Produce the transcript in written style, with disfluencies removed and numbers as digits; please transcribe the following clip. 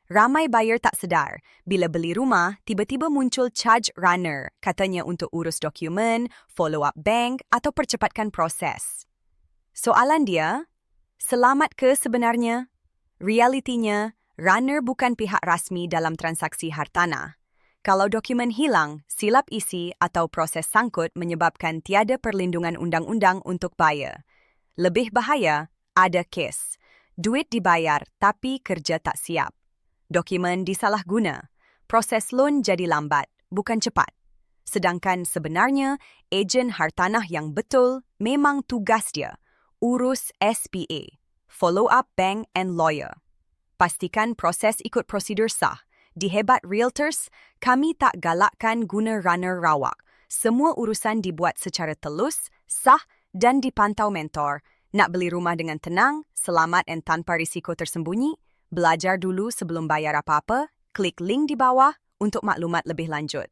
Ramai buyer tak sedar, bila beli rumah, tiba-tiba muncul charge runner, katanya untuk urus dokumen, follow up bank atau percepatkan proses. Soalan dia, selamat ke sebenarnya? Realitinya, runner bukan pihak rasmi dalam transaksi hartanah. Kalau dokumen hilang, silap isi atau proses sangkut menyebabkan tiada perlindungan undang-undang untuk buyer. Lebih bahaya, ada kes. Duit dibayar tapi kerja tak siap. Dokumen disalahguna. Proses loan jadi lambat, bukan cepat. Sedangkan sebenarnya, ejen hartanah yang betul memang tugas dia. Urus SPA, follow up bank and lawyer. Pastikan proses ikut prosedur sah. Di Hebat Realtors, kami tak galakkan guna runner rawak. Semua urusan dibuat secara telus, sah dan dipantau mentor. Nak beli rumah dengan tenang, selamat dan tanpa risiko tersembunyi? Belajar dulu sebelum bayar apa-apa, klik link di bawah untuk maklumat lebih lanjut.